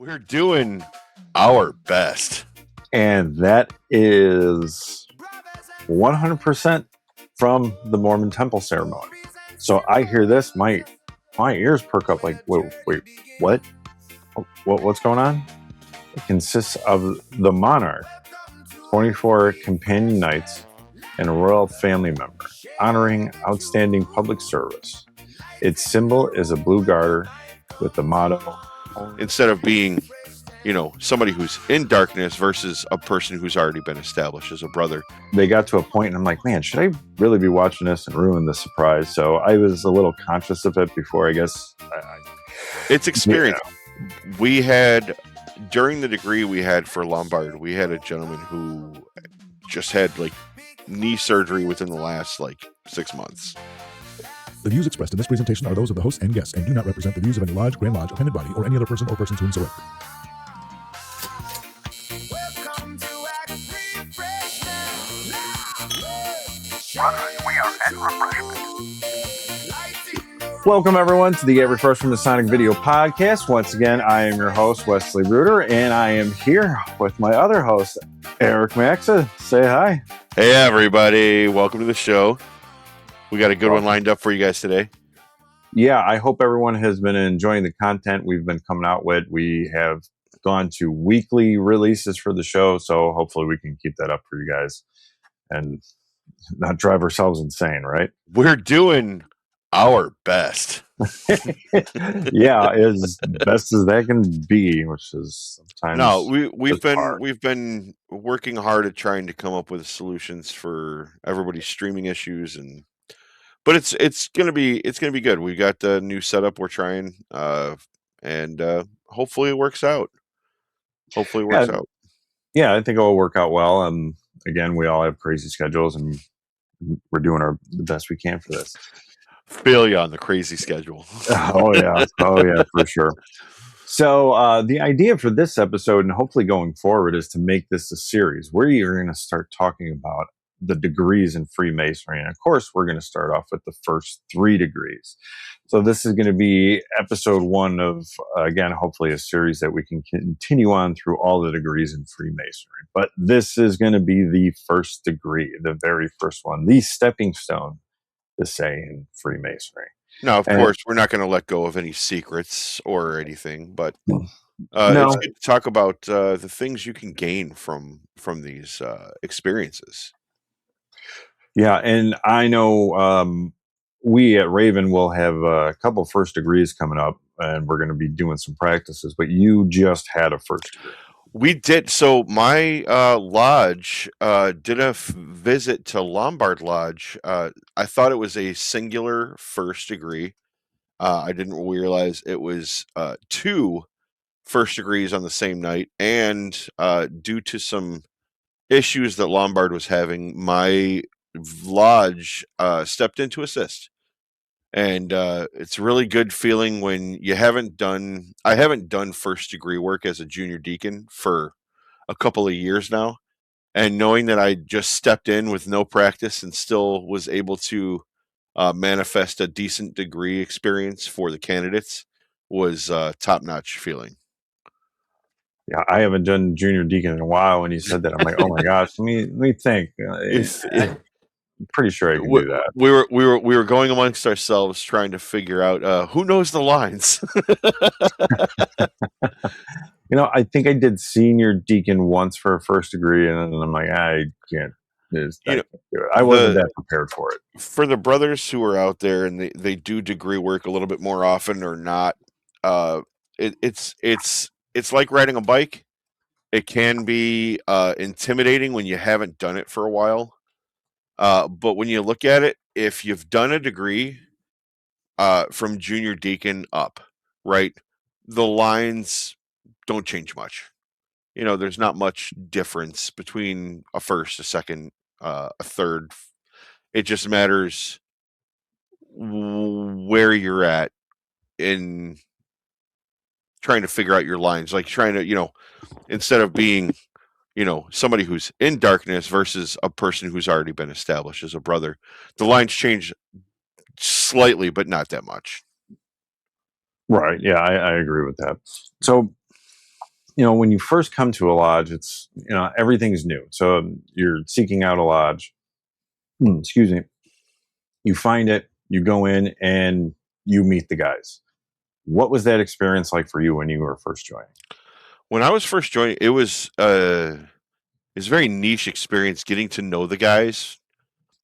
We're doing our best. And that is 100% from the Mormon temple ceremony. So I hear this, my ears perk up like, wait, what? What's going on? It consists of the monarch, 24 companion knights, and a royal family member, honoring outstanding public service. Its symbol is a blue garter with the motto, Instead of being, somebody who's in darkness versus a person who's already been established as a brother. They got to a point and I'm like, man, should I really be watching this and ruin the surprise? So I was a little conscious of it before, I guess. It's experience. Yeah. We had, during the degree we had for Lombard, we had a gentleman who just had knee surgery within the last 6 months. The views expressed in this presentation are those of the host and guests and do not represent the views of any lodge, Grand Lodge, appended body, or any other person or persons whomsoever. Welcome to At Refreshment. Brothers, we are at Refreshment. Welcome, everyone, to the At Refreshment Masonic video podcast. Once again, I am your host, Wesley Bruder, and I am here with my other host, Eric Maxa. Say hi. Hey, everybody. Welcome to the show. We got a good one lined up for you guys today. Yeah, I hope everyone has been enjoying the content we've been coming out with. We have gone to weekly releases for the show, so hopefully we can keep that up for you guys and not drive ourselves insane, right? We're doing our best. Yeah, as best as that can be, which is sometimes we've been working hard at trying to come up with solutions for everybody's streaming issues, but it's gonna be good. We got the new setup we're trying, and hopefully it works out. Yeah, I think it will work out well. Again, we all have crazy schedules, and we're doing the best we can for this. Feel you on the crazy schedule. Oh yeah, for sure. So the idea for this episode, and hopefully going forward, is to make this a series where you're going to start talking about the degrees in Freemasonry. And of course, we're going to start off with the first 3 degrees. So this is going to be episode 1 of, again, hopefully a series that we can continue on through all the degrees in Freemasonry. But this is going to be the first degree, the very first one, the stepping stone, to say, in Freemasonry. Now, of course, we're not going to let go of any secrets or anything, but it's good to talk about the things you can gain from these experiences. Yeah, and I know we at Raven will have a couple first degrees coming up, and we're going to be doing some practices, but you just had a first degree. We did. So my lodge did a visit to Lombard Lodge. I thought it was a singular first degree. I didn't realize it was 2 first degrees on the same night. And due to some issues that Lombard was having, my lodge stepped in to assist. And it's a really good feeling when I haven't done first degree work as a junior deacon for a couple of years now. And knowing that I just stepped in with no practice and still was able to manifest a decent degree experience for the candidates was top-notch feeling. Yeah, I haven't done junior deacon in a while. When you said that, I'm like, oh my gosh, let me think. I'm pretty sure I can do that. We were going amongst ourselves trying to figure out who knows the lines. I think I did senior deacon once for a first degree, and then I'm like, I can't do it. I wasn't that prepared for it. For the brothers who are out there and they do degree work a little bit more often or not, it's like riding a bike. It can be intimidating when you haven't done it for a while. But when you look at it, if you've done a degree from junior deacon up, right, the lines don't change much. There's not much difference between a first, a second, a third. It just matters where you're at in trying to figure out your lines, like trying to, instead of being somebody who's in darkness versus a person who's already been established as a brother, the lines change slightly, but not that much. Right. Yeah, I agree with that. So when you first come to a lodge, it's, everything's new. So you're seeking out a lodge. Excuse me. You find it, you go in, and you meet the guys. What was that experience like for you when you were first joining? When I was first joining, it was a very niche experience getting to know the guys.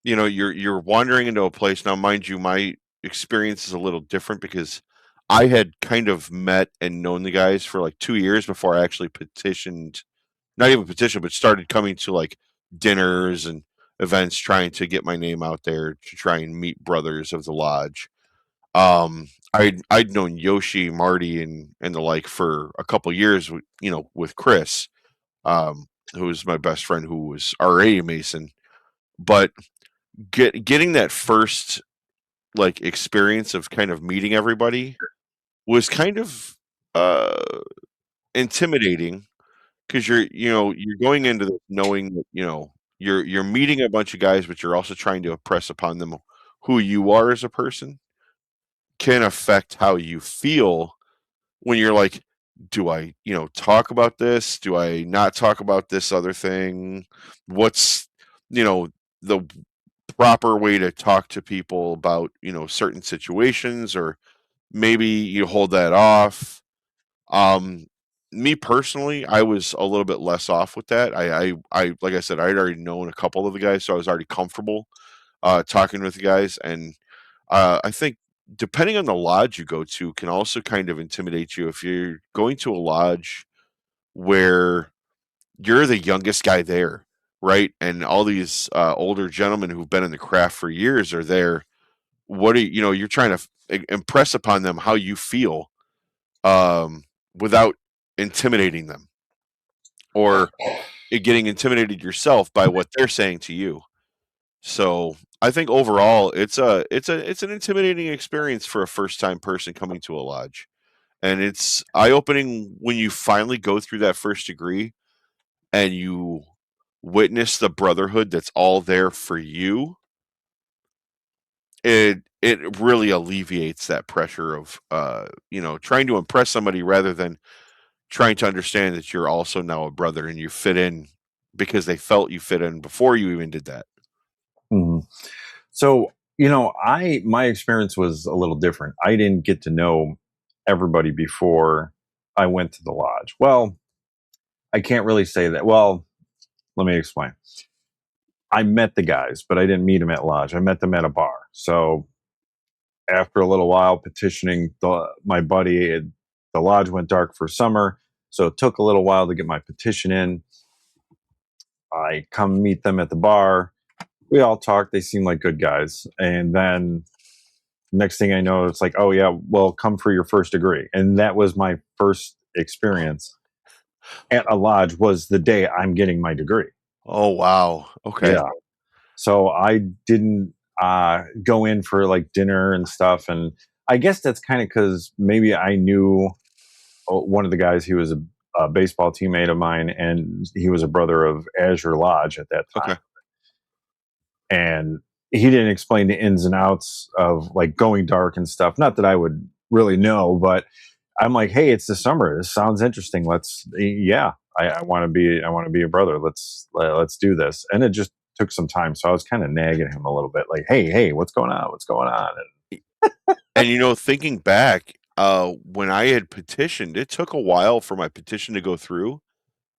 You're wandering into a place. Now, mind you, my experience is a little different because I had kind of met and known the guys for like 2 years before I actually petitioned, not even petitioned, but started coming to like dinners and events, trying to get my name out there to try and meet brothers of the lodge. I'd known Yoshi, Marty, and the like for a couple years, with Chris, who was my best friend, who was already a Mason. But getting that first like experience of kind of meeting everybody was kind of uh intimidating, because you're going into this knowing that you're meeting a bunch of guys, but you're also trying to impress upon them who you are as a person. Can affect how you feel when you're like, do I talk about this, do I not talk about this other thing, what's you know the proper way to talk to people about certain situations, or maybe you hold that off. um Me personally, I was a little bit less off with that. I like I said, I'd already known a couple of the guys, so I was already comfortable talking with the guys. And I think depending on the lodge you go to can also kind of intimidate you if you're going to a lodge where you're the youngest guy there, right? And all these older gentlemen who've been in the craft for years are there. What are you're trying to impress upon them how you feel, without intimidating them, or getting intimidated yourself by what they're saying to you. So I think overall it's an intimidating experience for a first time person coming to a lodge. And it's eye opening when you finally go through that first degree and you witness the brotherhood that's all there for you. It really alleviates that pressure of trying to impress somebody, rather than trying to understand that you're also now a brother and you fit in because they felt you fit in before you even did that. Mhm. So, my experience was a little different. I didn't get to know everybody before I went to the lodge. Well, I can't really say that. Well, let me explain. I met the guys, but I didn't meet them at lodge. I met them at a bar. So after a little while petitioning my buddy, the lodge went dark for summer. So it took a little while to get my petition in. I come meet them at the bar. We all talked. They seemed like good guys. And then next thing I know, it's like, oh, yeah, well, come for your first degree. And that was my first experience at a lodge, was the day I'm getting my degree. Oh wow. Okay. Yeah. So I didn't go in for like dinner and stuff. And I guess that's kind of because maybe I knew one of the guys. He was a baseball teammate of mine, and he was a brother of Azure Lodge at that time. Okay. And he didn't explain the ins and outs of like going dark and stuff. Not that I would really know, but I'm like, hey, it's the summer. This sounds interesting. Yeah, I want to be a brother. Let's do this. And it just took some time. So I was kind of nagging him a little bit, like, hey, what's going on? What's going on? And thinking back, when I had petitioned, it took a while for my petition to go through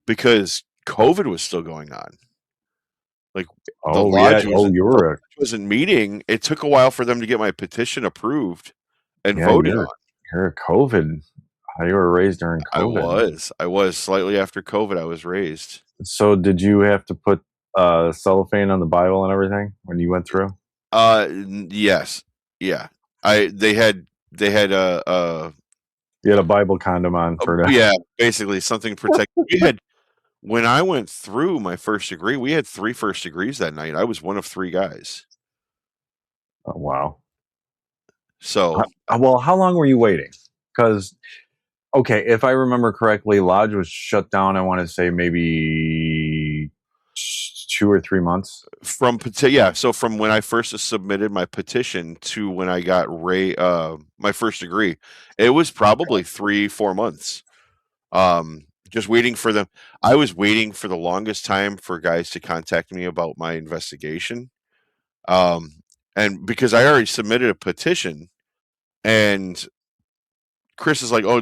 because COVID was still going on. Like the Oh yeah. Oh, wasn't meeting. It took a while for them to get my petition approved and yeah. voted on. You're a COVID. You were raised during COVID. I was slightly after COVID. I was raised. So did you have to put cellophane on the Bible and everything when you went through? Yes, yeah. They had You had a Bible condom on for that. yeah, basically something protected. We had When I went through my first degree, we had 3 first degrees that night. I was one of 3 guys. Oh, wow. So, Well, how long were you waiting? Because, okay, if I remember correctly, Lodge was shut down, I want to say maybe 2 or 3 months. so from when I first submitted my petition to when I got my first degree, it was probably 3-4 months. just waiting for them. I was waiting for the longest time for guys to contact me about my investigation. And because I already submitted a petition, and Chris is like, "Oh,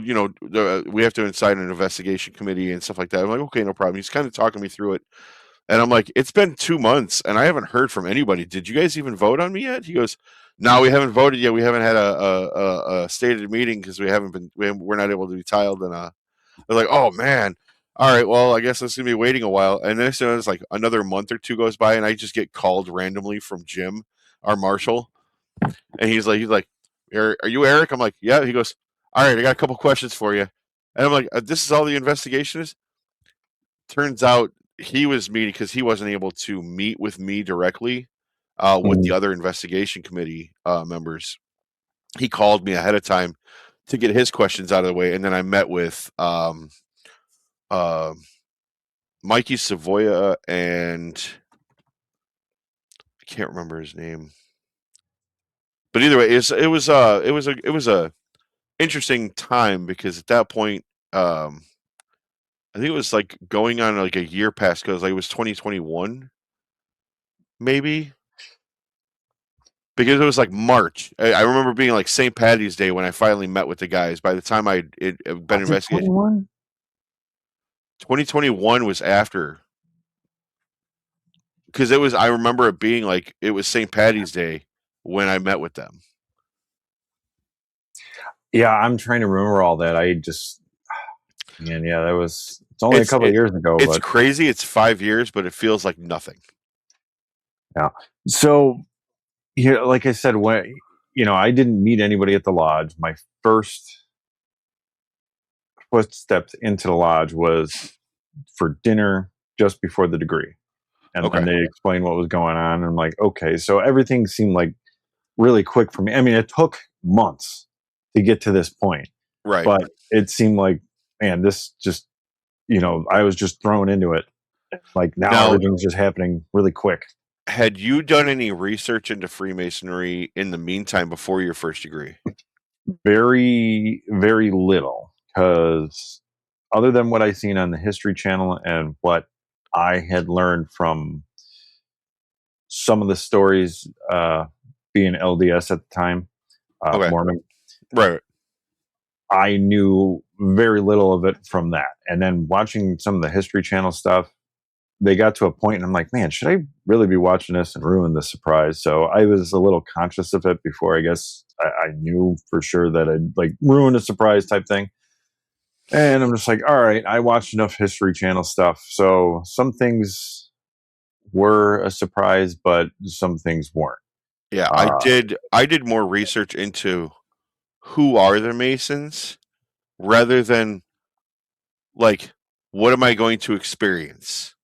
we have to incite an investigation committee and stuff like that." I'm like, "Okay, no problem." He's kind of talking me through it, and I'm like, "It's been 2 months, and I haven't heard from anybody. Did you guys even vote on me yet?" He goes, "No, we haven't voted yet. We haven't had a stated meeting because we're not able to be tiled." And they're like, "Oh man, all right. Well, I guess it's gonna be waiting a while." And then it's like another month or two goes by, and I just get called randomly from Jim, our marshal, and he's like, "Are you Eric?" I'm like, "Yeah." He goes, "All right, I got a couple questions for you," and I'm like, "This is all the investigation is." Turns out he was meeting because he wasn't able to meet with me directly, with the other investigation committee members. He called me ahead of time to get his questions out of the way, and then I met with uh, Mikey Savoya and I can't remember his name, but either way, it was a interesting time because at that point, I think it was like going on like a year past because like it was 2021 maybe because it was like March. I remember being like St. Patty's Day when I finally met with the guys. By the time I'd been Was it investigating, 21? 2021 was after because it was. I remember it being like it was St. Patty's Day when I met with them. Yeah, I'm trying to remember all that. Man, yeah, it's only a couple of years ago, It's but crazy. It's 5 years, but it feels like nothing. yeah. So, like I said, I didn't meet anybody at the lodge. My first footsteps into the lodge was for dinner just before the degree. And Okay. they explained what was going on. And I'm like, okay. So everything seemed like really quick for me. I mean, it took months to get to this point, Right. but it seemed like, man, this just, I was just thrown into it. Like now everything's just happening really quick. Had you done any research into Freemasonry in the meantime before your first degree? Very, very little, because other than what I seen on the History Channel and what I had learned from some of the stories, being LDS at the time, Okay. Mormon, Right. I knew very little of it from that. And then watching some of the History Channel stuff, they got to a point and I'm like, man, should I really be watching this and ruin the surprise? So I was a little conscious of it before I guess I knew for sure that I'd like ruin a surprise type thing. And I'm just like, all right, I watched enough History Channel stuff. So some things were a surprise, but some things weren't. Yeah, I did more research into who are the Masons rather than like what am I going to experience?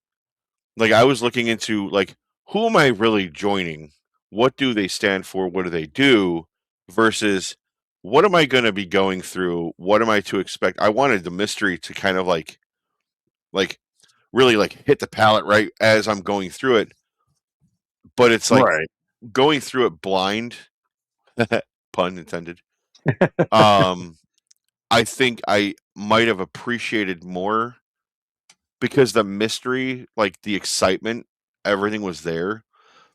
Like I was looking into like who am I really joining? What do they stand for? What do they do? Versus what am I going to be going through? What am I to expect? I wanted the mystery to kind of like really like hit the palate right as I'm going through it. But it's like Right. going through it blind, pun intended. I think I might have appreciated more because the mystery, like the excitement, everything was there.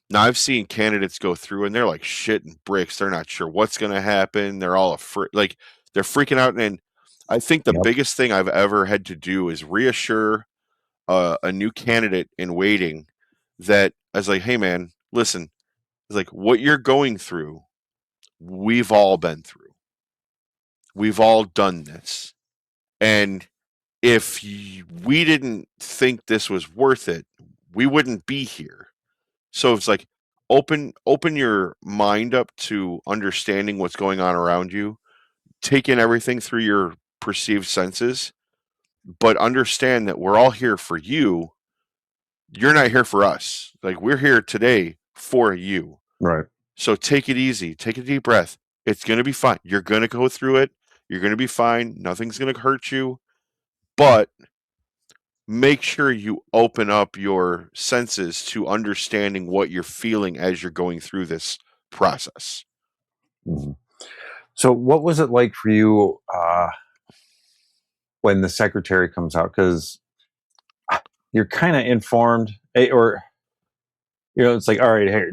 Now I've seen candidates go through and they're like shitting bricks. They're not sure what's going to happen. They're all afraid, like they're freaking out. And I think the Yep. biggest thing I've ever had to do is reassure a new candidate in waiting that I was like, hey man, listen, it's like what you're going through, we've all been through. We've all done this. And if we didn't think this was worth it, we wouldn't be here. So it's like open your mind up to understanding what's going on around you, take in everything through your perceived senses, but understand that we're all here for you. You're not here for us. Like we're here today for you. Right. So take it easy. Take a deep breath. It's going to be fine. You're going to go through it. You're going to be fine. Nothing's going to hurt you. But make sure you open up your senses to understanding what you're feeling as you're going through this process. Mm-hmm. So what was it like for you? when the secretary comes out, because you're kind of informed, or it's like, all right, hey,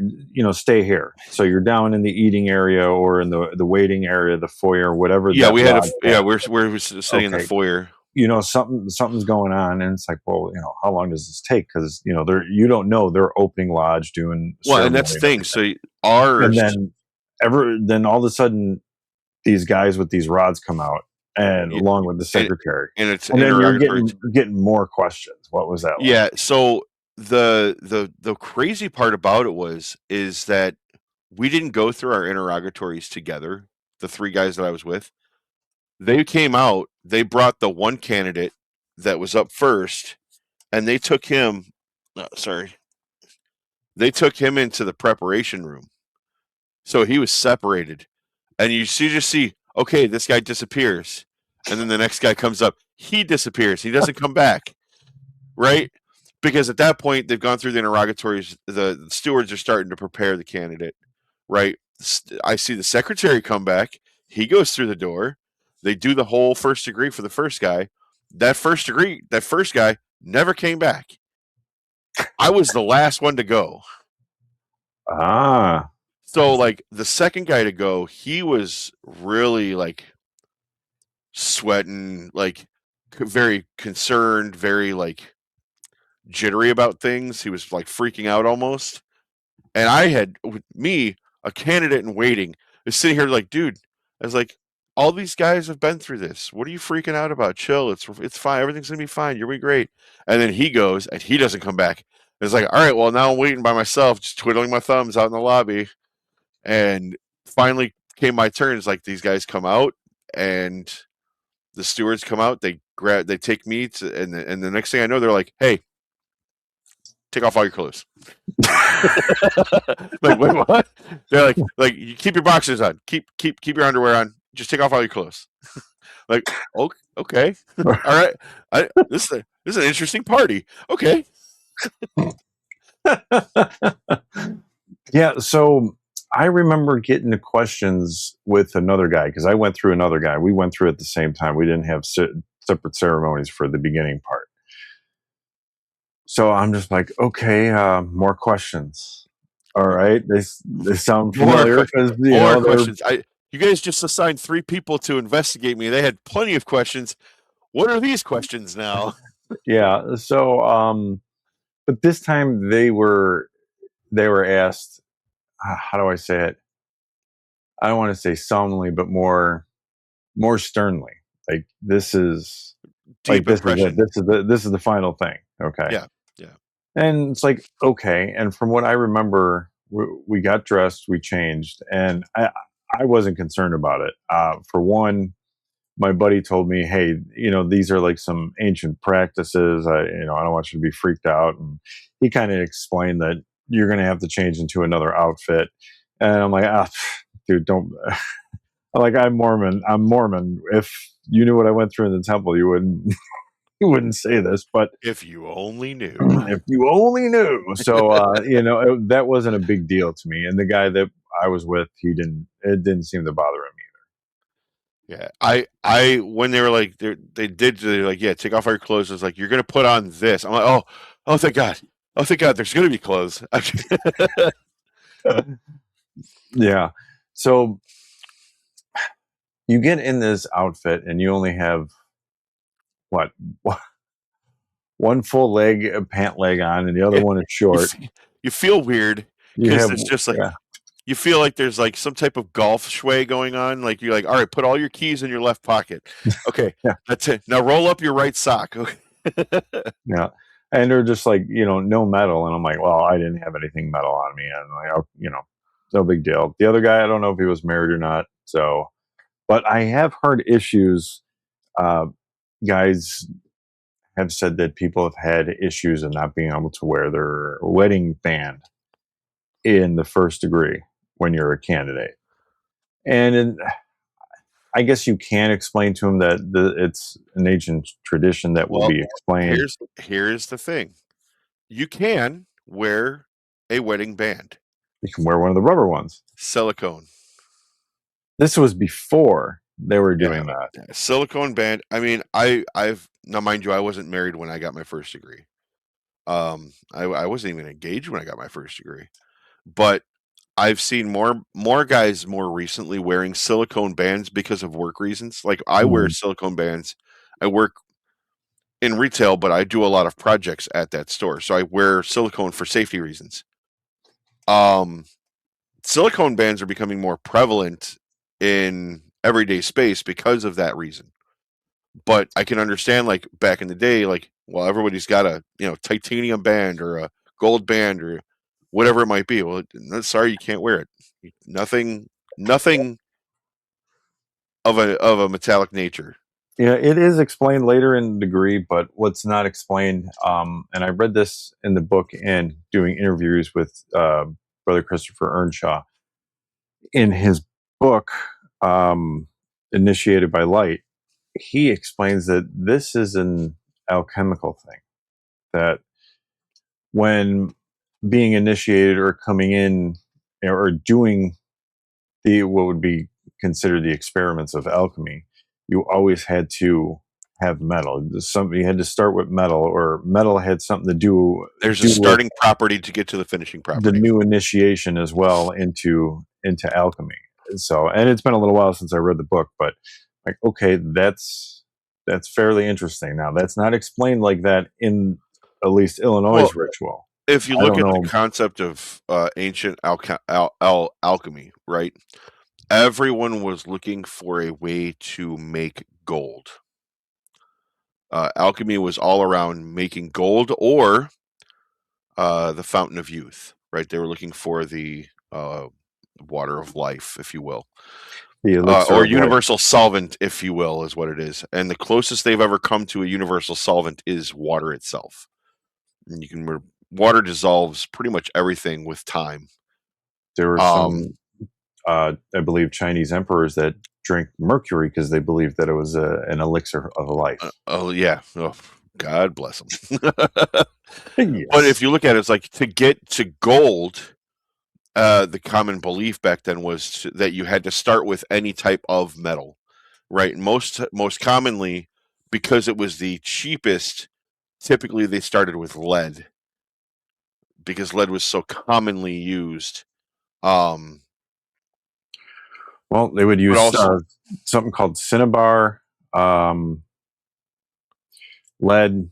stay here. So you're down in the eating area or in the waiting area, the foyer, whatever. Yeah, that we had lodge had. we're sitting in the Okay. foyer. Something's going on, and it's like, well, how long does this take? Because you don't know, they're opening lodge, doing Well, and ceremony that's the and thing. everything. So ours, And then all of a sudden, these guys with these rods come out, and Yeah, along with the secretary, and it's and then you're interrogatories. getting more questions. What was that like? Yeah. So the crazy part about it is that we didn't go through our interrogatories together. The three guys that I was with, they came out. They brought the one candidate that was up first, and they took him. They took him into the preparation room, so he was separated. And you just see, okay, this guy disappears, and then the next guy comes up. He disappears. He doesn't come back, right? Because at that point, they've gone through the interrogatories. The stewards are starting to prepare the candidate, right? I see the secretary come back. He goes through the door. They do the whole first degree for the first guy. That first guy never came back. I was the last one to go. Ah. So, like, the second guy to go, he was really, like, sweating, like, very concerned, very, like, jittery about things. He was, like, freaking out almost. And I had, with me, a candidate in waiting, is sitting here like, dude, I was like, all these guys have been through this. What are you freaking out about? Chill. It's fine. Everything's going to be fine. You'll be great. And then he goes, and he doesn't come back. It's like, all right, well, now I'm waiting by myself, just twiddling my thumbs out in the lobby. And finally came my turn. It's like these guys come out, and the stewards come out. They take me to, and the next thing I know, they're like, "Hey, take off all your clothes." Like, wait, what? They're like, you keep your boxers on, keep your underwear on, just take off all your clothes. Like, okay, all right. This is an interesting party. Okay. Yeah. So I remember getting the questions with another guy, because I went through another guy. We went through at the same time. We didn't have separate ceremonies for the beginning part. So I'm just like, okay, more questions. All right, they sound familiar, because more questions. You guys just assigned 3 people to investigate me. They had plenty of questions. What are these questions now? Yeah. So, but this time they were asked. How do I say it? I don't want to say solemnly, but more sternly. Like, this is Deep impression. This is the final thing. Okay. Yeah. And it's like, okay. And from what I remember, we got dressed, we changed, and I wasn't concerned about it. For one, my buddy told me, hey, these are like some ancient practices. I don't want you to be freaked out. And he kind of explained that you're going to have to change into another outfit. And I'm like, dude, don't. I'm Mormon. If you knew what I went through in the temple, you wouldn't say this. But if you only knew. If you only knew. So, that wasn't a big deal to me. And the guy that I was with, it didn't seem to bother him Yeah, I when they were like they're like, yeah, take off all your clothes. It's like, you're gonna put on this. I'm like, oh thank God, there's gonna be clothes. either. Yeah. So you get in this outfit, and you only have what, one full leg, pant leg on, and the other one is short. You feel weird because it's just like, you feel like there's like some type of golf sway going on. Like, you're like, all right, put all your keys in your left pocket. Okay, Yeah. That's it. Now roll up your right sock. Yeah. And they're just like, no metal. And I'm like, well, I didn't have anything metal on me. And like, no big deal. The other guy, I don't know if he was married or not. So, but I have heard issues. Guys have said that people have had issues of not being able to wear their wedding band in the first degree when you're a candidate. And I guess you can explain to them that it's an ancient tradition that will be explained. Here's the thing. You can wear a wedding band. You can wear one of the rubber ones. Silicone. This was before they were doing that. Silicone band. I mean, I've now, mind you, I wasn't married when I got my first degree. I wasn't even engaged when I got my first degree, but I've seen more guys more recently wearing silicone bands because of work reasons. Like I wear silicone bands. I work in retail, but I do a lot of projects at that store, so I wear silicone for safety reasons. Um, Silicone bands are becoming more prevalent in everyday space because of that reason. But I can understand, like back in the day, like well, everybody's got a titanium band or a gold band or whatever it might be. Well, sorry, you can't wear it. Nothing of a metallic nature. Yeah, it is explained later in the degree, but what's not explained, and I read this in the book and doing interviews with Brother Christopher Earnshaw. In his book, Initiated by Light, he explains that this is an alchemical thing, that when being initiated or coming in or doing what would be considered the experiments of alchemy, you always had to have metal. You had to start with metal, or metal had something to do. There's a starting property to get to the finishing property. The new initiation as well into alchemy. So, and it's been a little while since I read the book, but like, okay, that's fairly interesting. Now, that's not explained like that in at least Illinois' ritual. If you look at the concept of ancient alchemy, right? Everyone was looking for a way to make gold. Alchemy was all around making gold or the fountain of youth, right? They were looking for the water of life, if you will. Or universal solvent, if you will, is what it is. And the closest they've ever come to a universal solvent is water itself. And water dissolves pretty much everything with time. There were some, I believe, Chinese emperors that drank mercury because they believed that it was an elixir of life. Yeah. Oh, God bless them. Yes. But if you look at it, it's like to get to gold, the common belief back then was that you had to start with any type of metal, right? Most commonly, because it was the cheapest, typically they started with lead because lead was so commonly used. Well, they would use something called cinnabar, lead,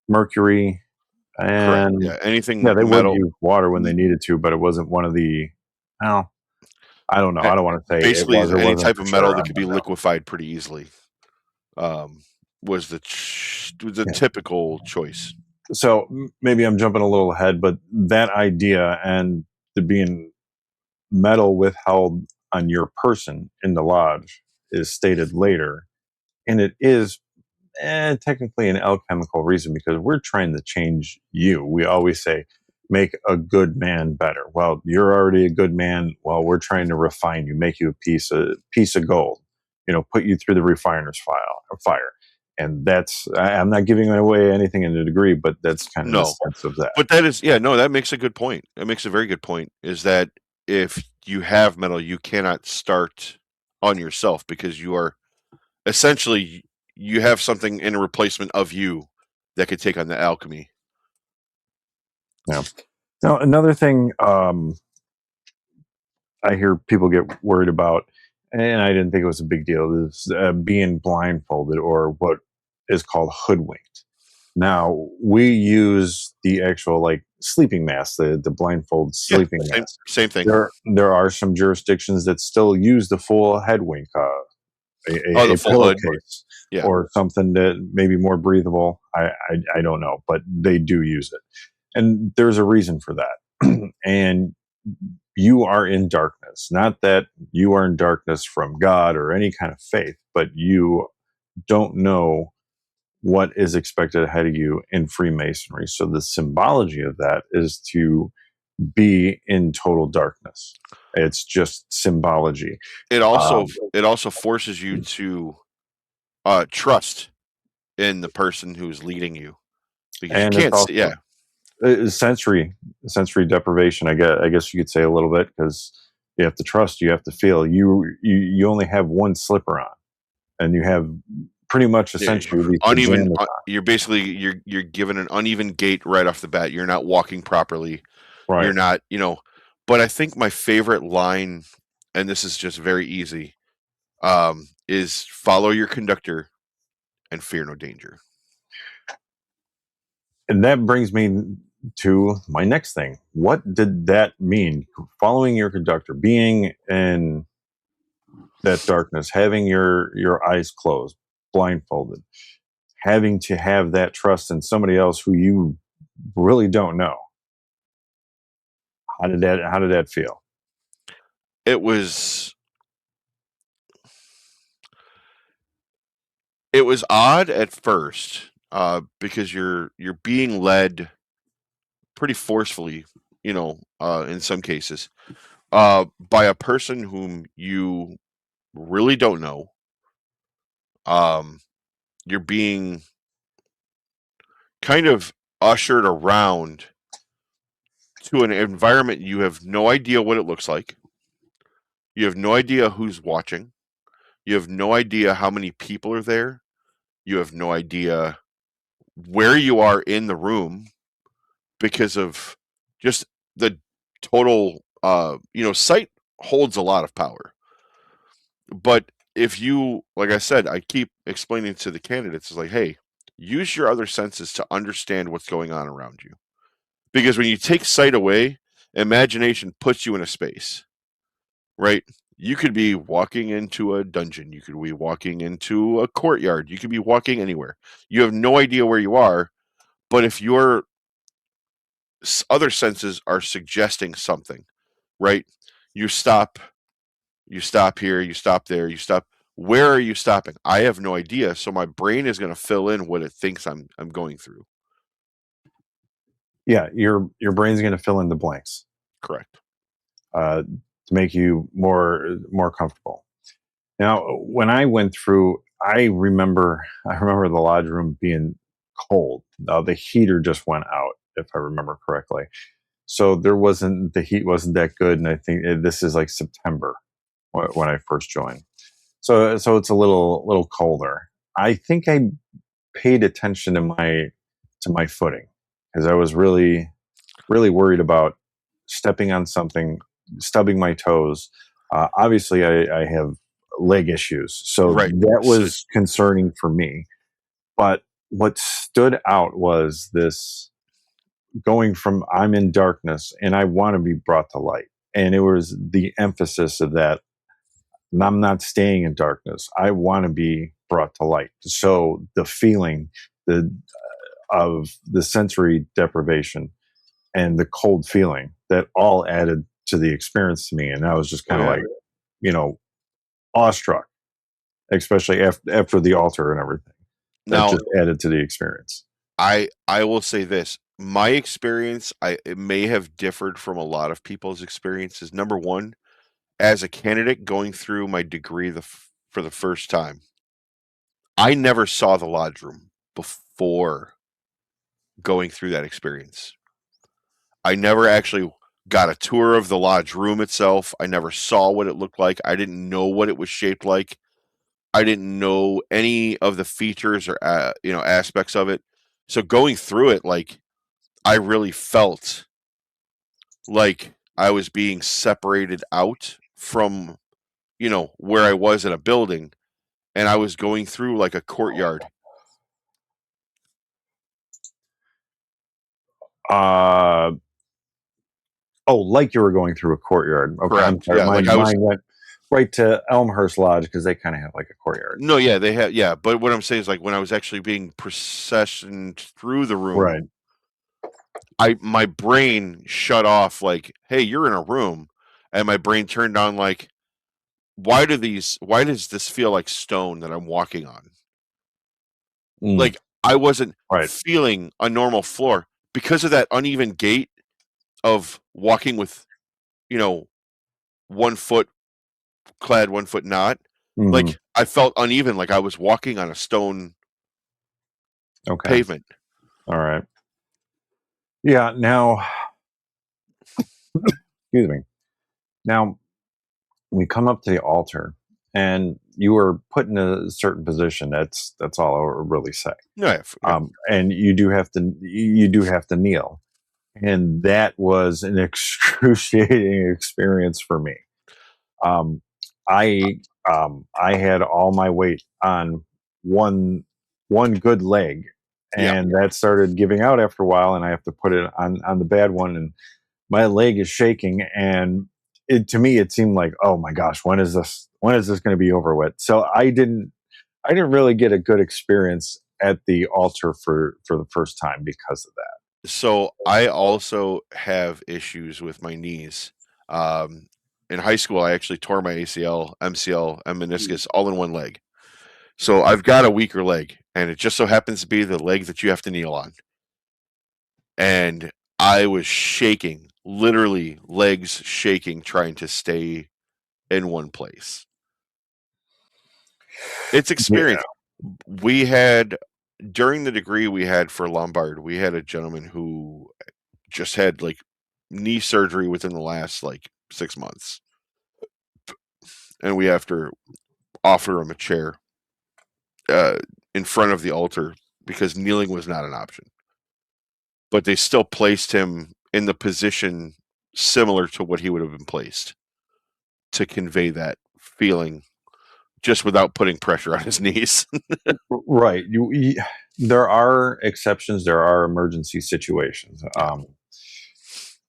mercury, and anything. Yeah, they metal. would use water when they needed to, but it wasn't one of the. Well, I don't know. I don't want to say basically it was, any type of metal that could be liquefied pretty easily. Was the typical choice. So maybe I'm jumping a little ahead, but that idea and the being metal withheld on your person in the lodge is stated later, and it is technically an alchemical reason because we're trying to change you. We always say, make a good man better. Well, you're already a good man. Well, we're trying to refine you, make you a piece of gold, put you through the refiner's fire. And that's, I'm not giving away anything in the degree, but that's kind of the sense of that. But that is, that makes a good point. It makes a very good point, is that if you have metal, you cannot start on yourself because you are essentially, you have something in a replacement of you that could take on the alchemy. Yeah. Now, another thing I hear people get worried about, and I didn't think it was a big deal, is being blindfolded, or what is called hoodwinked. Now, we use the actual sleeping mask, the blindfold sleeping mask. Same thing. There are some jurisdictions that still use the full head wink, the full pillowcase, or something that may be more breathable. I don't know, but they do use it. And there's a reason for that. And you are in darkness. Not that you are in darkness from God or any kind of faith, but you don't know what is expected ahead of you in Freemasonry. So the symbology of that is to be in total darkness. It's just symbology. It also forces you to trust in the person who's leading you, because you can't see. Sensory deprivation, I guess you could say, a little bit, because you have to trust, you have to feel. You only have one slipper on. and you have pretty much essentially these uneven. pajamas You're basically you're given an uneven gait right off the bat. You're not walking properly. on. You're Right. not, But I think my favorite line, and this is just very easy, is follow your conductor and fear no danger. And that brings me to my next thing. What did that mean? Following your conductor, being in that darkness, having your eyes closed, blindfolded, having to have that trust in somebody else who you really don't know. How did that feel? It was odd at first, because you're being led pretty forcefully, in some cases, by a person whom you really don't know. You're being kind of ushered around to an environment you have no idea what it looks like. You have no idea who's watching. You have no idea how many people are there. You have no idea where you are in the room because of just the total, sight holds a lot of power. But if you, like I said, I keep explaining to the candidates, it's like, hey, use your other senses to understand what's going on around you. Because when you take sight away, imagination puts you in a space, right? You could be walking into a dungeon. You could be walking into a courtyard. You could be walking anywhere. You have no idea where you are. But if your other senses are suggesting something, right? You stop here, you stop there, you stop. Where are you stopping? I have no idea. So my brain is going to fill in what it thinks I'm going through. Yeah, your brain's going to fill in the blanks Correct. to make you more comfortable. Now, when I went through, I remember the lodge room being cold. The heater just went out, if I remember correctly. So the heat wasn't that good, and I think this is like September when I first joined. So it's a little colder. I think I paid attention to my footing because I was really worried about stepping on something, stubbing my toes. Obviously, I have leg issues, so Right. that So- was concerning for me. But what stood out was this going from I'm in darkness and I want to be brought to light. And it was the emphasis of that. I'm not staying in darkness. I want to be brought to light. So the feeling of the sensory deprivation and the cold feeling that all added to the experience to me. And I was just kind of like, awestruck, especially after the altar and everything. That Now, just added to the experience. I will say this. My experience, it may have differed from a lot of people's experiences. Number one, as a candidate going through my degree for the first time, I never saw the lodge room before going through that experience. I never actually got a tour of the lodge room itself. I never saw what it looked like. I didn't know what it was shaped like. I didn't know any of the features or aspects of it. So going through it, like, I really felt like I was being separated out from, where I was in a building, and I was going through like a courtyard. Like you were going through a courtyard. Okay, I'm Correct. sorry. Yeah, My like I was. mind went right to Elmhurst Lodge because they kind of have like a courtyard. No, yeah, they have. Yeah, but what I'm saying is, like, when I was actually being processioned through the room, Right. my brain shut off. Like, hey, you're in a room, and my brain turned on. Like, why does this feel like stone that I'm walking on? Mm, Like, I wasn't right. feeling a normal floor because of that uneven gait of walking with, 1 foot clad, 1 foot not. Mhm. Like, I felt uneven, like I was walking on a stone Okay. pavement. All right. Yeah. Now, excuse me. Now we come up to the altar, and you were put in a certain position. That's all I'll really say. No, yeah. And you do have to kneel, and that was an excruciating experience for me. I had all my weight on one good leg, and that started giving out after a while, and I have to put it on the bad one, and my leg is shaking, and to me it seemed like, oh my gosh, when is this going to be over with? So I didn't really get a good experience at the altar for the first time because of that. So I also have issues with my knees. In high school, I actually tore my ACL, MCL, and meniscus all in one leg. So I've got a weaker leg, and it just so happens to be the leg that you have to kneel on. And I was shaking, literally legs shaking, trying to stay in one place. It's experience. We had, during the degree we had for Lombard, we had a gentleman who just had like knee surgery within the last like 6 months. And we have to offer him a chair in front of the altar because kneeling was not an option. But they still placed him in the position similar to what he would have been placed to convey that feeling just without putting pressure on his knees. Right. There are exceptions. There are emergency situations.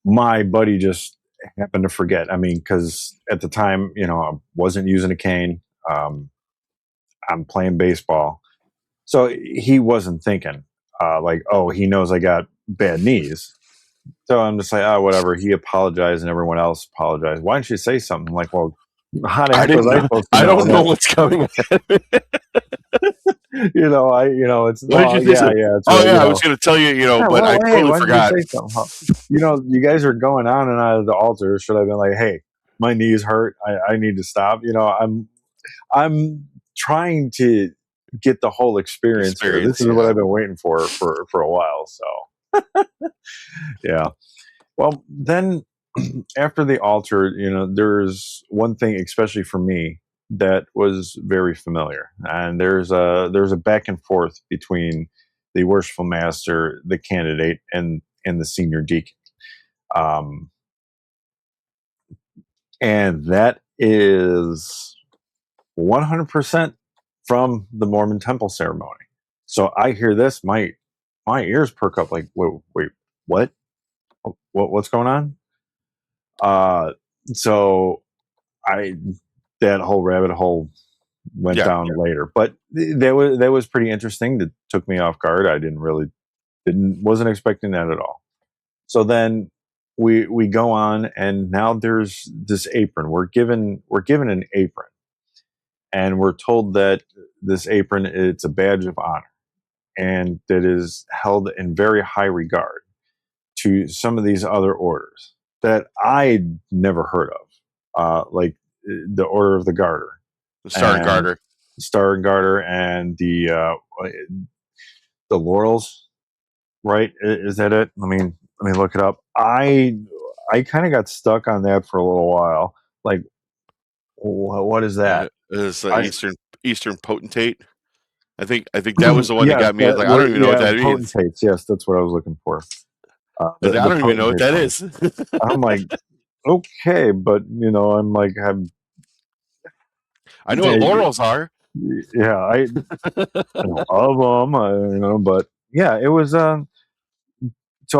My buddy just happened to forget. I mean, because at the time, I wasn't using a cane. I'm playing baseball. So he wasn't thinking like, oh, he knows I got bad knees. So I'm just like, oh, whatever. He apologized and everyone else apologized. Why don't you say something? I'm like, well, how the heck was I supposed to know? I don't know what's coming. It's What did you say? It's I was going to tell you, but I totally forgot. You guys are going on and out of the altar. Should I have been like, hey, my knees hurt. I need to stop. I'm trying to get the whole experience here. This is what I've been waiting for a while. So yeah. Well, then after the altar, there's one thing, especially for me, that was very familiar, and there's a back and forth between the worshipful master, the candidate, and the senior deacon, and that is 100% from the Mormon temple ceremony. So I hear this, my ears perk up, like, wait, what? What's going on? So that whole rabbit hole went down later, but that was pretty interesting. That took me off guard. I wasn't expecting that at all. So then we go on, and now there's this apron. We're given an apron, and we're told that this apron, it's a badge of honor, and that is held in very high regard to some of these other orders that I'd never heard of, like the Order of the Garter, the Star and Garter, and the Laurels. Right? Is that it? Let me look it up. I kind of got stuck on that for a little while. Like, what is that? It's Eastern Potentate. I think that was the one that got me. I was like, I don't even know what that means. Potentates. Yes, that's what I was looking for. I don't even know what that is. I'm like, okay, but I'm like, I know what laurels are. Yeah, I know of them. But yeah, it was. So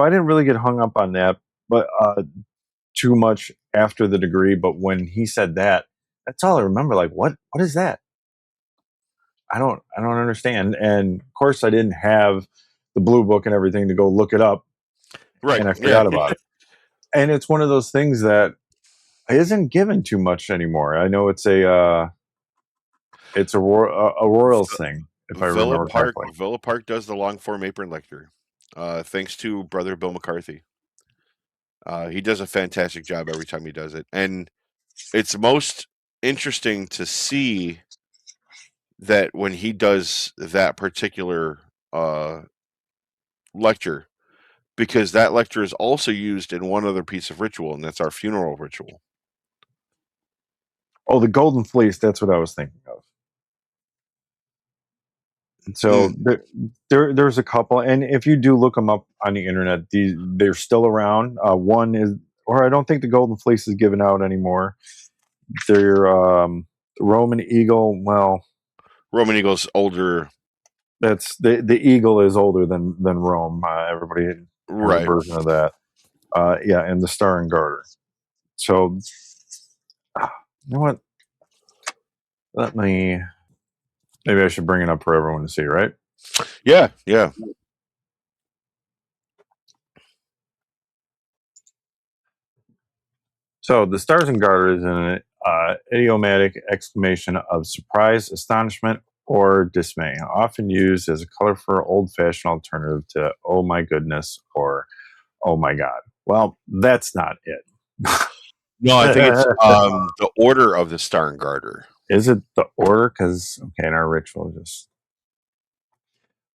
I didn't really get hung up on that, but too much after the degree. But when he said that, that's all I remember. Like, what is that? I don't understand. And of course, I didn't have the blue book and everything to go look it up. Right. And I forgot about it. And it's one of those things that isn't given too much anymore. I know it's a Royals thing, if I remember correctly. Villa Park does the long form apron lecture, thanks to Brother Bill McCarthy. He does a fantastic job every time he does it, and it's most interesting to see that when he does that particular lecture, because that lecture is also used in one other piece of ritual, and that's our funeral ritual. Oh, the Golden Fleece. That's what I was thinking of. So there's a couple, and if you do look them up on the internet, they're still around. One is, or I don't think the Golden Fleece is given out anymore. They're Roman Eagle. Well, Roman Eagle's older. that's the Eagle is older than Rome. Everybody has a Right. version of that. Yeah, and the Star and Garter. So, you know what? Maybe I should bring it up for everyone to see, right? Yeah, yeah. So the Stars and Garter is an idiomatic exclamation of surprise, astonishment, or dismay, often used as a colorful, old-fashioned alternative to "oh my goodness" or "oh my god." Well, that's not it. No, I think it's the Order of the Star and Garter. Is it the order? Because in our ritual, just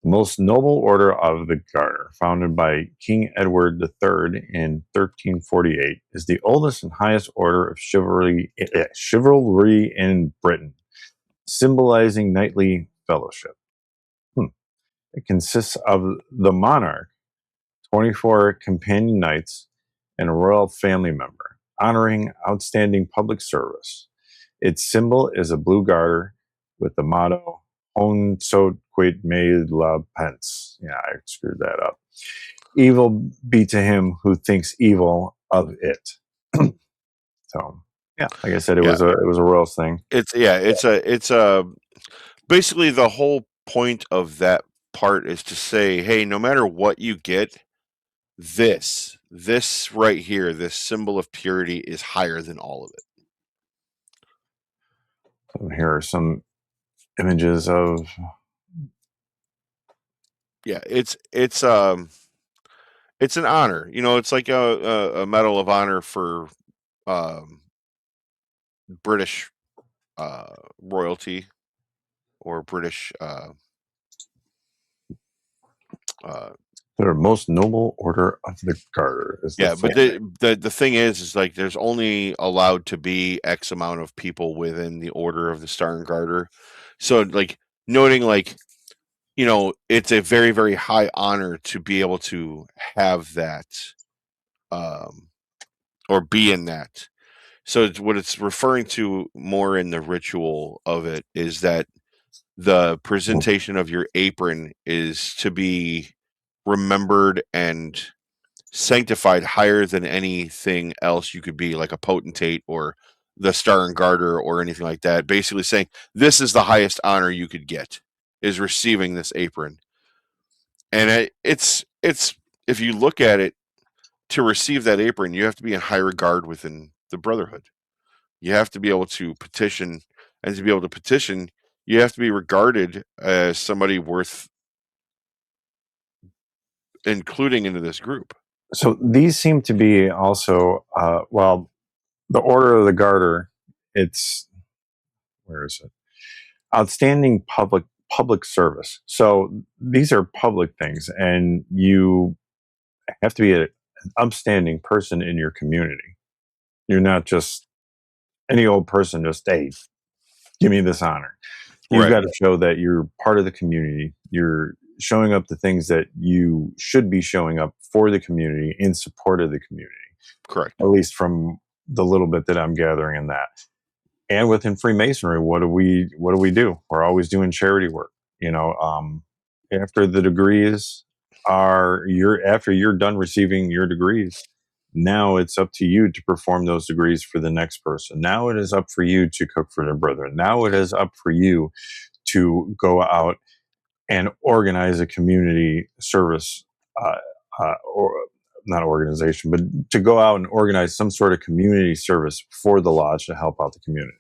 most noble order of the Garter, founded by King Edward III in 1348, is the oldest and highest order of chivalry in Britain, symbolizing knightly fellowship. It consists of the monarch, 24 companion knights, and a royal family member, honoring outstanding public service. Its symbol is a blue garter with the motto "On so quid me la pence." Yeah, I screwed that up. Evil be to him who thinks evil of it. So, yeah, like I said, it was a royal thing. It's basically the whole point of that part is to say, hey, no matter what you get, this right here, this symbol of purity is higher than all of it. So here are some images of. Yeah, it's an honor. It's like a medal of honor for British royalty or British The most noble order of the Garter is the but the thing is like there's only allowed to be X amount of people within the Order of the Star and Garter. So like noting like it's a very, very high honor to be able to have that or be in that. So what it's referring to more in the ritual of it is that the presentation of your apron is to be remembered and sanctified higher than anything else you could be, like a potentate or the Star and Garter or anything like that. Basically saying this is the highest honor you could get is receiving this apron. And it's if you look at it, to receive that apron, you have to be in high regard within the brotherhood. You have to be able to petition, and to be able to petition, you have to be regarded as somebody worth including into this group. So these seem to be also, the Order of the Garter. It's where is it? Outstanding public service. So these are public things, and you have to be an upstanding person in your community. You're not just any old person. Just hey, give me this honor. You've got to show that you're part of the community. You're showing up the things that you should be showing up for the community, in support of the community. Correct. At least from the little bit that I'm gathering in that. And within Freemasonry, what do we do? We're always doing charity work. After the degrees after you're done receiving your degrees, now it's up to you to perform those degrees for the next person. Now it is up for you to cook for their brethren. Now it is up for you to go out and organize a community service, or not organization, but to go out and organize some sort of community service for the lodge to help out the community.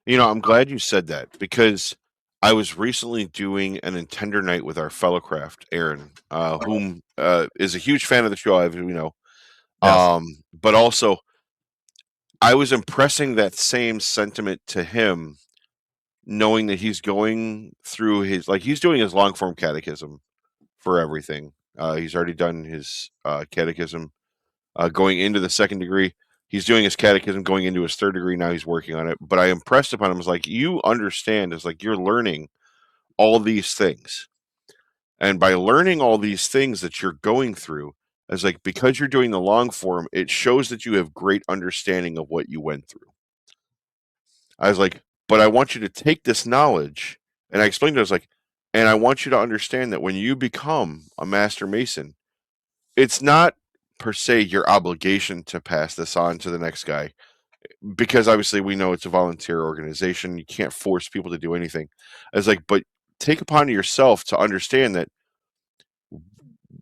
I'm glad you said that because I was recently doing an Intender night with our fellow craft, Aaron, whom is a huge fan of the show, Yes. But also I was impressing that same sentiment to him, knowing that he's going through he's doing his long form catechism for everything. He's already done his catechism going into the second degree. He's doing his catechism, going into his 3rd degree now. He's working on it. But I impressed upon him, I was like, you understand, it's like you're learning all these things. And by learning all these things that you're going through, it's like, because you're doing the long form, it shows that you have great understanding of what you went through. I was like, but I want you to take this knowledge, and I explained to him, I was like, and I want you to understand that when you become a Master Mason, it's not per se your obligation to pass this on to the next guy, because obviously we know it's a volunteer organization. You can't force people to do anything. I was like, but take upon yourself to understand that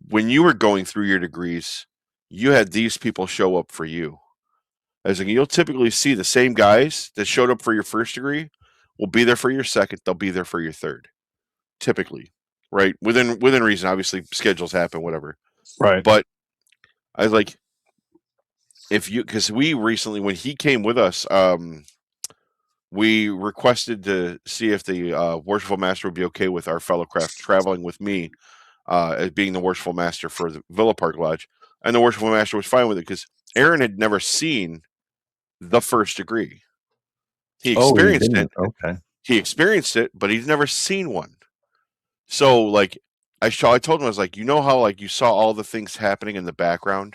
when you were going through your degrees, you had these people show up for you. I was like, you'll typically see the same guys that showed up for your 1st degree will be there for your 2nd. They'll be there for your 3rd, typically, right? Within reason. Obviously, schedules happen, whatever. Right. But I was like, because we recently, when he came with us, we requested to see if the Worshipful Master would be okay with our fellow craft traveling with me as being the Worshipful Master for the Villa Park Lodge. And the Worshipful Master was fine with it because Aaron had never seen the 1st degree. He experienced it. Okay. He experienced it, but he's never seen one. So, like, I told him, I was like, you know how, like, you saw all the things happening in the background?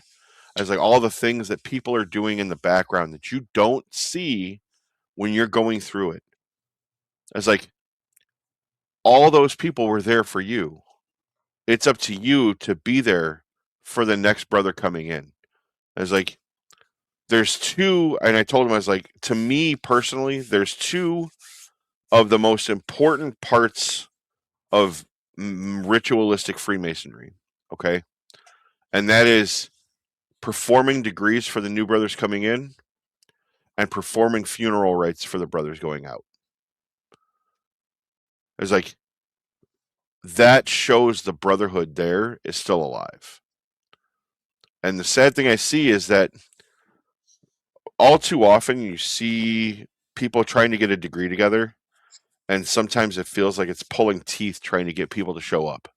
I was like, all the things that people are doing in the background that you don't see when you're going through it. I was like, all those people were there for you. It's up to you to be there for the next brother coming in. I was like, there's 2, and I told him, I was like, to me personally, there's 2 of the most important parts of ritualistic Freemasonry, okay? And that is performing degrees for the new brothers coming in and performing funeral rites for the brothers going out. It's like, that shows the brotherhood there is still alive. And the sad thing I see is that all too often you see people trying to get a degree together, and sometimes it feels like it's pulling teeth trying to get people to show up.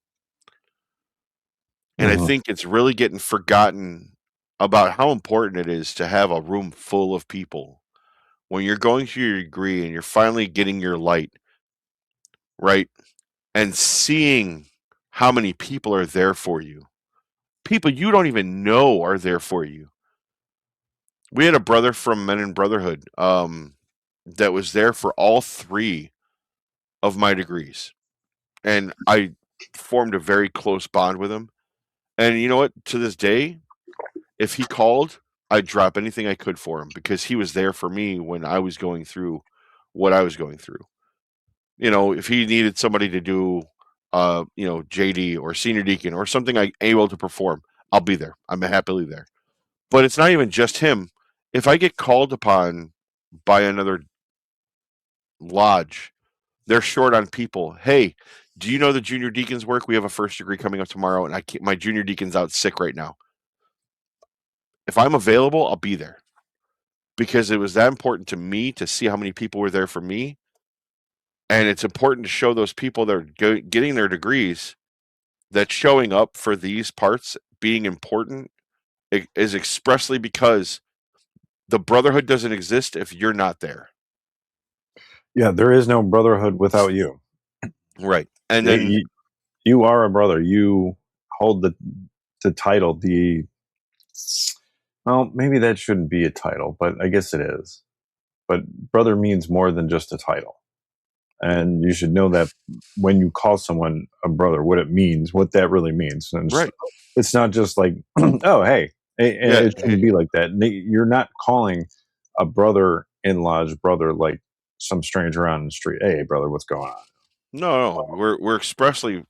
And I think it's really getting forgotten about how important it is to have a room full of people when you're going through your degree and you're finally getting your light, right? And seeing how many people are there for you. People you don't even know are there for you. We had a brother from Men in Brotherhood that was there for all 3 of my degrees. And I formed a very close bond with him. And you know what? To this day, if he called, I'd drop anything I could for him because he was there for me when I was going through what I was going through. You know, if he needed somebody to do, JD or senior deacon or something I'm able to perform, I'll be there. I'm happily there. But it's not even just him. If I get called upon by another lodge, they're short on people. Hey, do you know the junior deacons work? We have a 1st degree coming up tomorrow, and my junior deacon's out sick right now. If I'm available, I'll be there because it was that important to me to see how many people were there for me. And it's important to show those people that are getting their degrees that showing up for these parts being important is expressly because the brotherhood doesn't exist if you're not there. Yeah, there is no brotherhood without you. Right. And then you are a brother. You hold the title, well, maybe that shouldn't be a title, but I guess it is. But brother means more than just a title. And you should know that when you call someone a brother, what it means, what that really means. And right. It's not just like, oh, hey, it shouldn't be like that. You're not calling a brother in lodge brother like some stranger on the street. Hey, brother, what's going on? No, we're expressly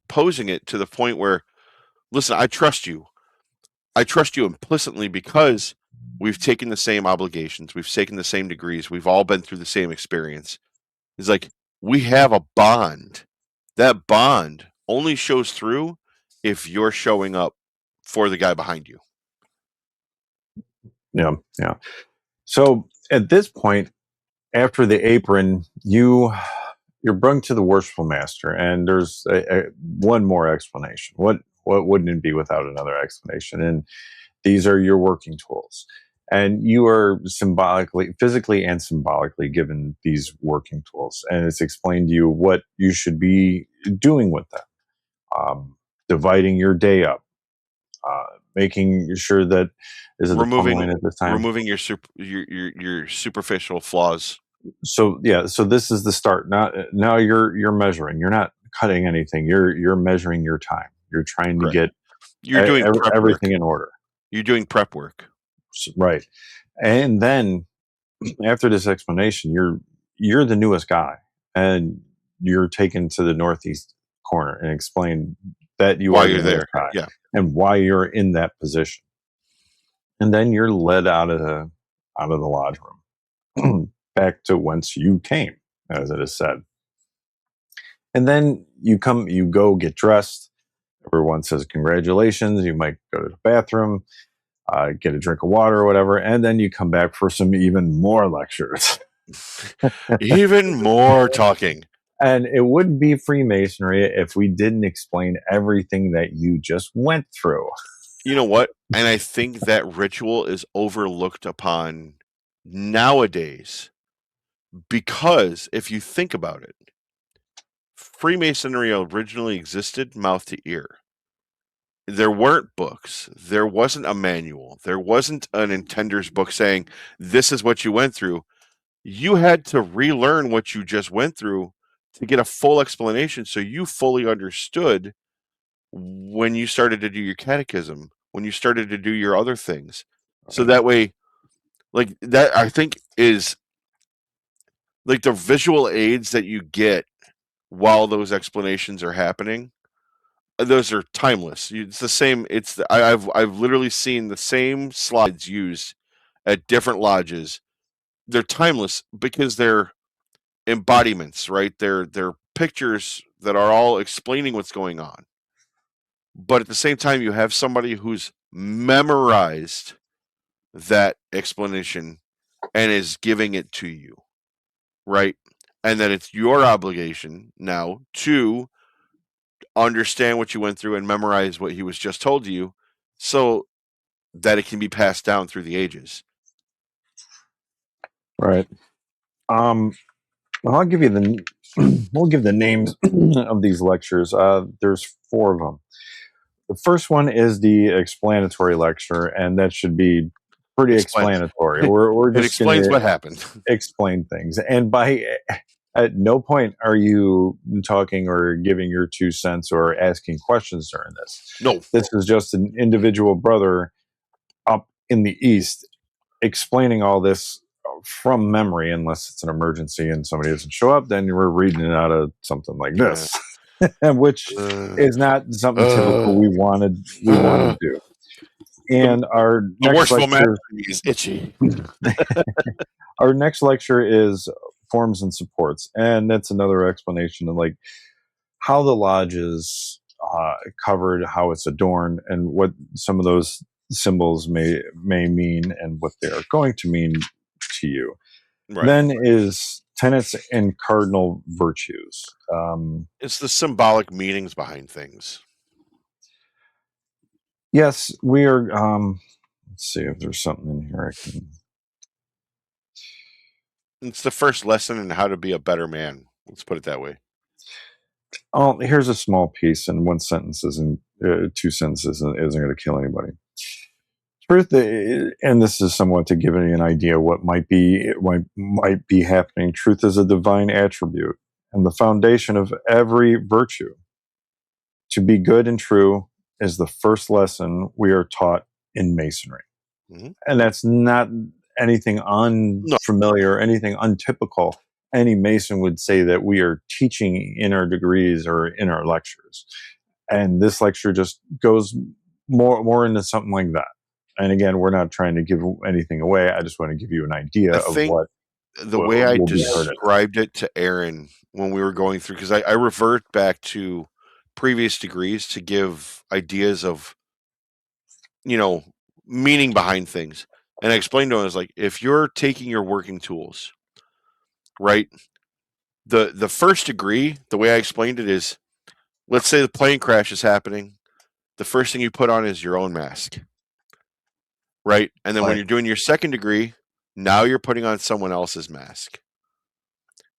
posing it to the point where, listen, I trust you. I trust you implicitly because we've taken the same obligations. We've taken the same degrees. We've all been through the same experience. It's like we have a bond. That bond only shows through if you're showing up for the guy behind you. Yeah. So at this point, after the apron, you're brung to the worshipful master, and there's one more explanation. What wouldn't it be without another explanation? And These are your working tools. And you are physically and symbolically given these working tools. And it's explained to you what you should be doing with them. Dividing your day up, making sure that, is it the plumb line at this time? Removing your superficial flaws. So yeah, so this is the start. Now you're measuring. You're not cutting anything. You're measuring your time. You're trying to Correct. get You're doing prep everything work. in order. You're doing prep work. Right. And then after this explanation, you're the newest guy, and you're taken to the northeast corner and explain that you Why are the you're there. newest guy, Yeah. and why you're in that position. And then you're led out of the lodge room back to whence you came, as it is said. And then you go get dressed. Everyone says congratulations. You might go to the bathroom, get a drink of water or whatever, and then you come back for some even more lectures. Even more talking. And it wouldn't be Freemasonry if we didn't explain everything that you just went through. You know what? And I think that ritual is overlooked upon nowadays, because if you think about it, Freemasonry originally existed mouth to ear. There weren't books. There wasn't a manual. There wasn't an intender's book saying, this is what you went through. You had to relearn what you just went through to get a full explanation, so you fully understood when you started to do your catechism, when you started to do your other things. So that way, like, that I think is like the visual aids that you get while those explanations are happening. Those are timeless. It's the same. I've literally seen the same slides used at different lodges. They're timeless because they're embodiments, right? They're pictures that are all explaining what's going on. But at the same time, you have somebody who's memorized that explanation and is giving it to you, right? And then it's your obligation now to understand what you went through and memorize what he was just told to you, so that it can be passed down through the ages. Right. Well, I'll give you we'll give the names of these lectures. There's 4 of them. The first one is the explanatory lecture, and that should be pretty explanatory. We're It just explains gonna what happened. explain things, and at no point are you talking or giving your 2 cents or asking questions during this. No. This is just an individual brother up in the East explaining all this from memory, unless it's an emergency and somebody doesn't show up, then we're reading it out of something like this, which is not something typical we wanted to do. And our The next worshipful lecture majesty is itchy. our next lecture is forms and supports, and that's another explanation of like how the lodge is covered, how it's adorned, and what some of those symbols may mean and what they are going to mean to you. Right. Then is tenets and cardinal virtues. It's the symbolic meanings behind things. Yes, we are. Let's see if there's something in here I can. It's the first lesson in how to be a better man. Let's put it that way. Oh, here's a small piece, and 1 sentence isn't 2 sentences isn't going to kill anybody. Truth, and this is somewhat to give you an idea what might be happening. Truth is a divine attribute and the foundation of every virtue. To be good and true is the first lesson we are taught in Masonry. Mm-hmm. And that's not anything unfamiliar, anything untypical. Any Mason would say that we are teaching in our degrees or in our lectures. And this lecture just goes more into something like that. And again, we're not trying to give anything away. I just want to give you an idea of what the way I described it to Aaron when we were going through, because I revert back to previous degrees to give ideas of, meaning behind things. And I explained to him, I was like, if you're taking your working tools, right, the first degree, the way I explained it is, let's say the plane crash is happening. The first thing you put on is your own mask. right? And then when Right. you're doing your second degree, now you're putting on someone else's mask,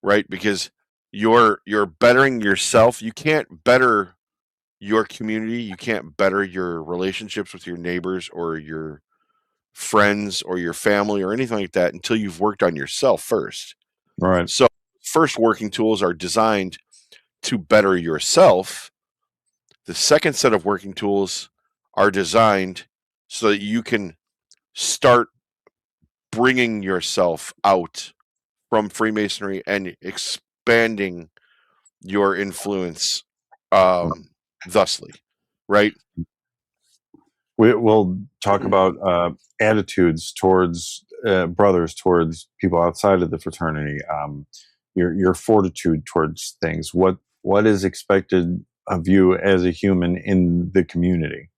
right? Because you're bettering yourself. You can't better your community. You can't better your relationships with your neighbors or your friends or your family or anything like that until you've worked on yourself first. Right. So first working tools are designed to better yourself. The second set of working tools are designed so that you can start bringing yourself out from Freemasonry and expanding your influence thusly, right? We'll talk about attitudes towards brothers, towards people outside of the fraternity, your fortitude towards things. What is expected of you as a human in the community?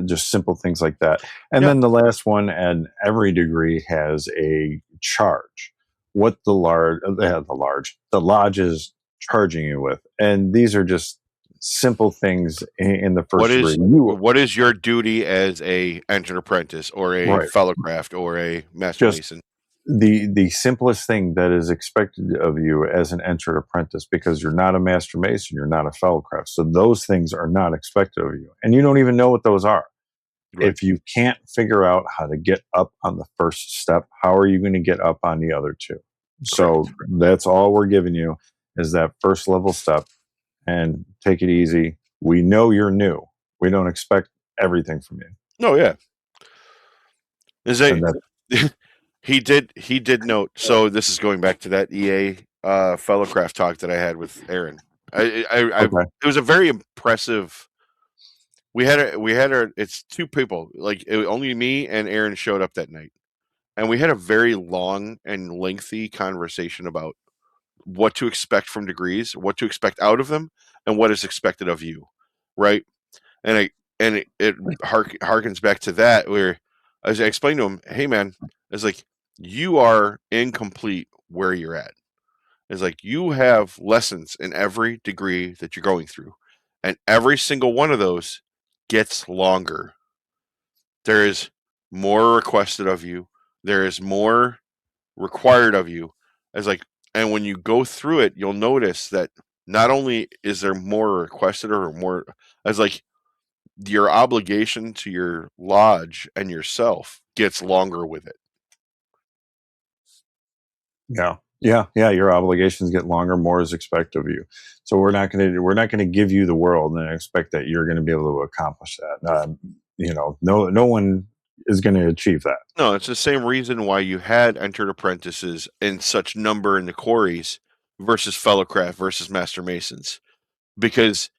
Just simple things like that. And Yeah. then the last one, and every degree has a charge. What the lodge is charging you with, and these are just simple things in the first degree. What is your duty as a entered apprentice or a Right. fellow craft or a master Just mason? the simplest thing that is expected of you as an entered apprentice, because you're not a master mason, you're not a fellow craft, so those things are not expected of you, and you don't even know what those are. Right. If you can't figure out how to get up on the first step, how are you going to get up on the other two? So that's all we're giving you, is that first level step, and take it easy. We know you're new. We don't expect everything from you. No, yeah. Is And a that, he did note. So this is going back to that EA fellow craft talk that I had with Aaron. okay. It was a very impressive. We had a. It's two people. Like only me and Aaron showed up that night, and we had a very long and lengthy conversation about what to expect from degrees, what to expect out of them, and what is expected of you, right? And it harkens back to that where as I explained to him, hey man, it's like you are incomplete where you're at. It's like you have lessons in every degree that you're going through, and every single one of those gets longer. There is more requested of you. There is more required of you. As like, and when you go through it, you'll notice that not only is there more requested or more, as like your obligation to your lodge and yourself gets longer with it. Yeah. Your obligations get longer. More is expected of you. So we're not going to give you the world and expect that you're going to be able to accomplish that. No one is going to achieve that. No, it's the same reason why you had entered apprentices in such number in the quarries versus fellow craft versus master masons, because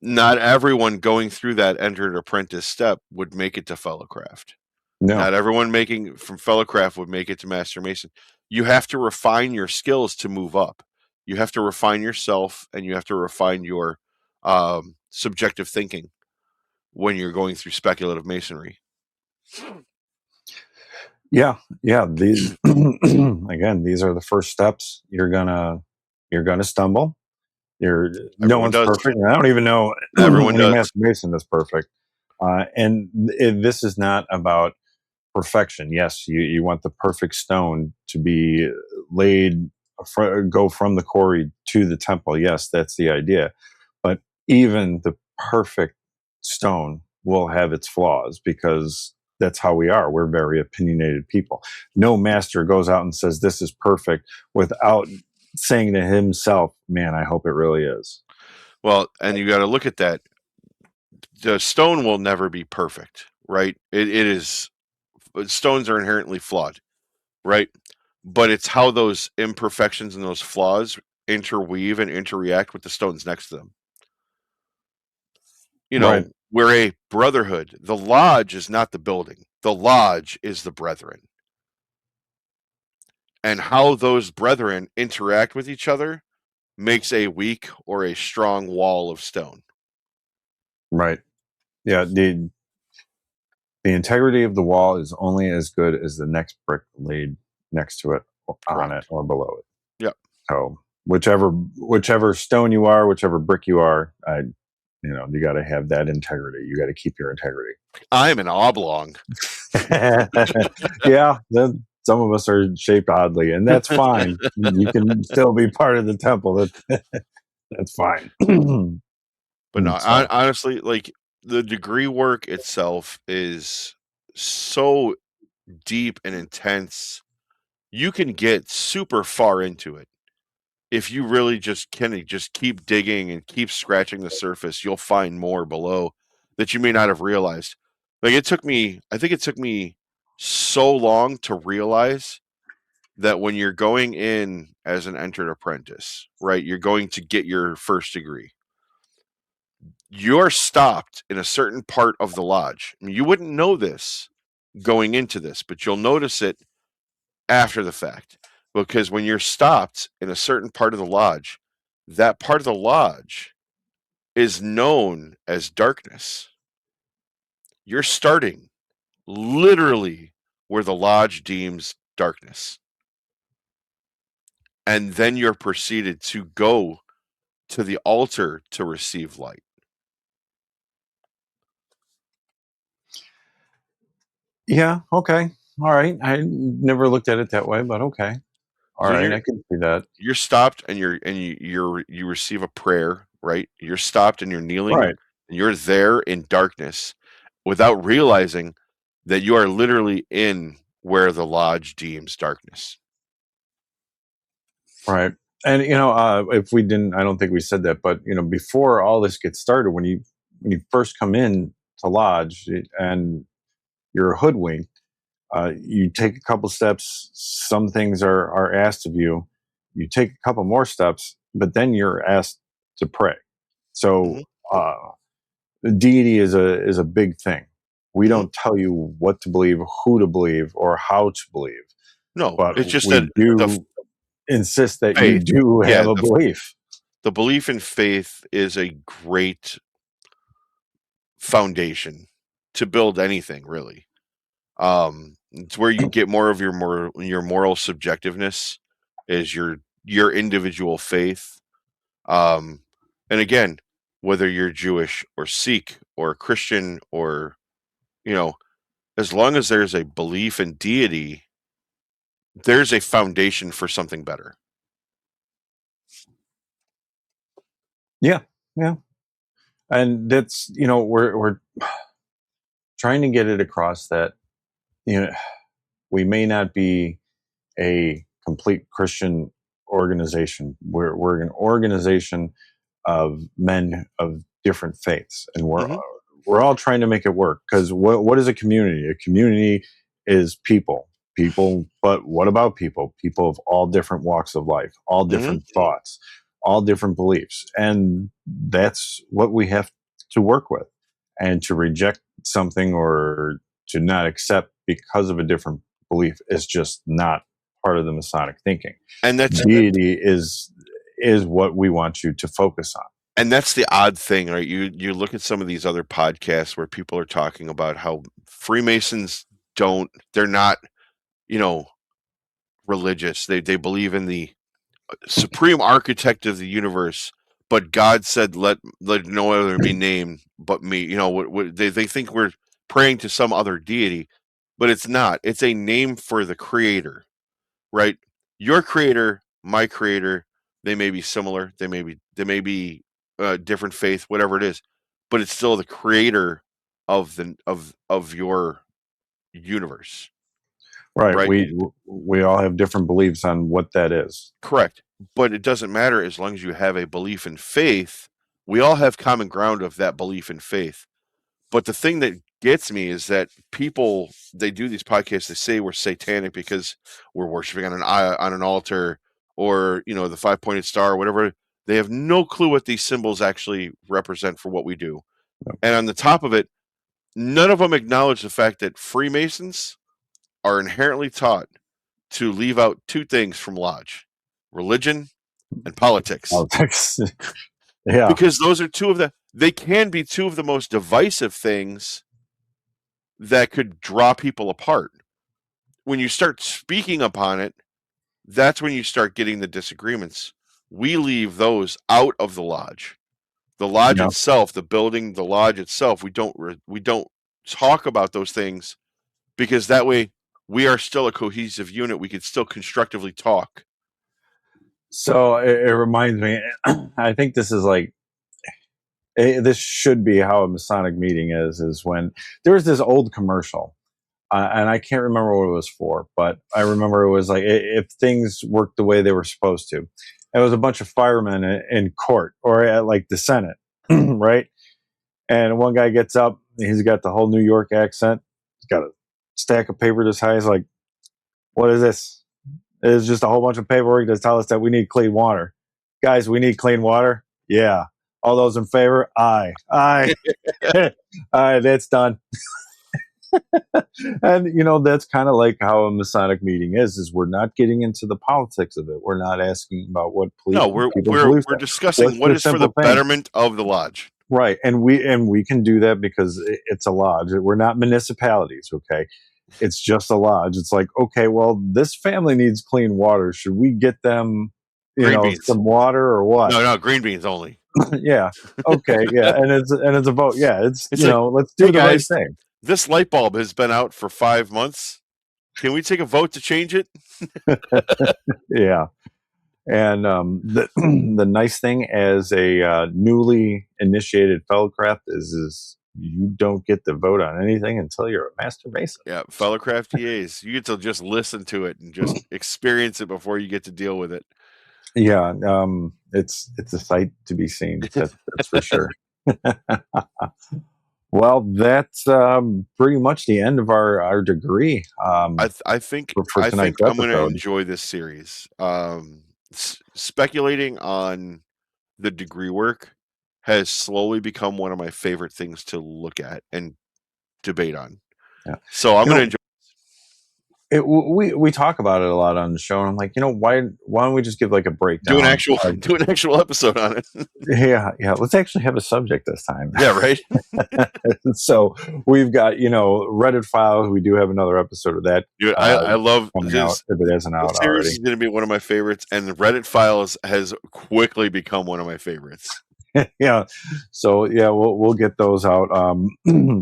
not everyone going through that entered apprentice step would make it to fellow craft. No, Not everyone making from fellow craft would make it to master mason. You have to refine your skills to move up. You have to refine yourself, and you have to refine your subjective thinking when you're going through speculative masonry. yeah. These again, these are the first steps. You're gonna stumble. No Everyone one's does. perfect. And I don't even know Everyone any does. master mason that's perfect. And this is not about perfection. Yes, you want the perfect stone to be laid, go from the quarry to the temple. Yes, that's the idea. But even the perfect stone will have its flaws, because that's how we are. We're very opinionated people. No master goes out and says this is perfect without saying to himself, man, I hope it really is. Well, and you got to look at that. The stone will never be perfect, right? It is. Stones are inherently flawed, right? But it's how those imperfections and those flaws interweave and interact with the stones next to them. Right. We're a brotherhood. The lodge is not the building. The lodge is the brethren. And how those brethren interact with each other makes a weak or a strong wall of stone. Right. Yeah. The integrity of the wall is only as good as the next brick laid next to it, on it, or below it. Yep. So whichever stone you are, whichever brick you are, You got to have that integrity. You got to keep your integrity. I'm an oblong. Yeah, then some of us are shaped oddly, and that's fine. You can still be part of the temple. That's fine. But no, So, honestly, like the degree work itself is so deep and intense. You can get super far into it if you really just keep digging and keep scratching the surface. You'll find more below that you may not have realized. Like I think it took me so long to realize that when you're going in as an entered apprentice, right, you're going to get your first degree. You're stopped in a certain part of the lodge. I mean, you wouldn't know this going into this, but you'll notice it after the fact. Because when you're stopped in a certain part of the lodge, that part of the lodge is known as darkness. You're starting literally where the lodge deems darkness. And then you're proceeded to go to the altar to receive light. yeah, okay, all right. I never looked at it that way, but okay, all So right, I can see that. you're stopped and you receive a prayer, right? You're stopped and you're kneeling Right, and you're there in darkness without realizing that you are literally in where the lodge deems darkness. right. And if we didn't, I don't think we said that, but before all this gets started, when you first come in to lodge and you're hoodwinked, you take a couple steps. Some things are asked of you. You take a couple more steps, but then you're asked to pray. So Hmm. uh, deity is a big thing. We Hmm. don't tell you what to believe, who to believe, or how to believe, No, but it's just that we the do insist that you faith, do have yeah, a belief. the belief in faith is a great foundation to build anything, really. It's where you get more of your moral subjectiveness is your individual faith. Um, and again, whether you're Jewish or Sikh or Christian or you know, as long as there's a belief in deity, there's a foundation for something better. Yeah, yeah, and that's we're trying to get it across that you know we may not be a complete Christian organization. We're an organization of men of different faiths, and Hmm. we're all trying to make it work. Because what is a community? A community is people, people. But what about people? People of all different walks of life, all Hmm. different thoughts, all different beliefs, and that's what we have to work with. And to reject something or to not accept because of a different belief is just not part of the Masonic thinking. And Deity is what we want you to focus on. that's the odd thing, right? You look at some of these other podcasts where people are talking about how Freemasons they're not, you know, religious. They believe in the supreme architect of the universe, but God said, "Let no other be named but me." What they think we're praying to some other deity, but it's not. It's a name for the creator, right? Your creator, my creator. They may be similar. They may be different faith, whatever it is, but it's still the creator of your universe, Right. right? We all have different beliefs on what that is. Correct. But it doesn't matter as long as you have a belief in faith. We all have common ground of that belief in faith. But the thing that gets me is that people they do these podcasts. They say we're satanic because we're worshiping on an altar, or the 5-pointed star, or whatever. They have no clue what these symbols actually represent for what we do. And on the top of it, none of them acknowledge the fact that Freemasons are inherently taught to leave out two things from lodge: religion and politics, Politics. Yeah. because those are they can be two of the most divisive things that could draw people apart. When you start speaking upon it, that's when you start getting the disagreements. We leave those out of the lodge. The lodge Yeah. itself, the building, the lodge itself, we don't talk about those things because that way we are still a cohesive unit. We could still constructively talk. So it reminds me, I think this is like, this should be how a Masonic meeting is when there was this old commercial, and I can't remember what it was for, but I remember it was like, if things worked the way they were supposed to. It was a bunch of firemen in court or at like the Senate, right? And one guy gets up, he's got the whole New York accent, he's got a stack of paper this high. He's like, "What is this? It's just a whole bunch of paperwork to tell us that we need clean water. Guys, we need clean water. Yeah. All those in favor? Aye. Aye. All right, that's done." And that's kind of like how a Masonic meeting is we're not getting into the politics of it. We're not asking about what No, we're discussing what is for the betterment of the lodge. Right. And we can do that because it's a lodge. We're not municipalities, okay? It's just a lodge. It's like, okay, well, this family needs clean water. Should we get them, Green beans. some water or what? No, green beans only. Yeah. Okay. Yeah. And it's a vote. Yeah. It's like, let's do hey the guys, right thing. This light bulb has been out for 5 months. Can we take a vote to change it? Yeah. And the nice thing as a newly initiated fellowcraft is you don't get to vote on anything until you're a master mason. Yeah, fellowcraft EAs. You get to just listen to it and just experience it before you get to deal with it. Yeah, it's a sight to be seen. That's for sure. Well, that's pretty much the end of our degree. I think I'm going to enjoy this series. Speculating on the degree work has slowly become one of my favorite things to look at and debate on. Yeah. So I'm going to enjoy it. We talk about it a lot on the show, and I'm like, why don't we just give like a breakdown? Do an actual episode on it. Yeah. Let's actually have a subject this time. Yeah, right. So we've got Reddit files. We do have another episode of that. Dude, I love this. If it isn't out already, already, is going to be one of my favorites, and the Reddit files has quickly become one of my favorites. Yeah. So yeah, we'll get those out.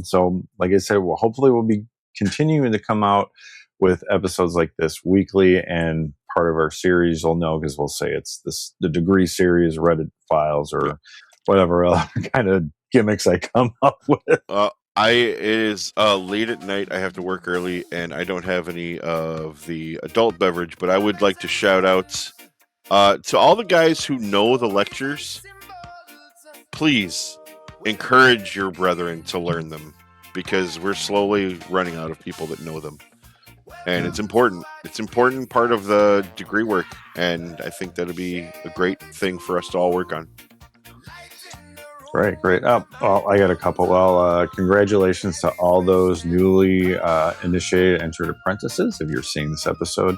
So like I said, hopefully we'll be continuing to come out with episodes like this weekly, and part of our series you'll know because we'll say it's the degree series, Reddit files, or whatever other kind of gimmicks I come up with. It is late at night. I have to work early, and I don't have any of the adult beverage, but I would like to shout out to all the guys who know the lectures. Please encourage your brethren to learn them, because we're slowly running out of people that know them. And it's important. It's an important part of the degree work, and I think that'll be a great thing for us to all work on. Great. Oh, I got a couple. Well, congratulations to all those newly initiated entered apprentices if you're seeing this episode.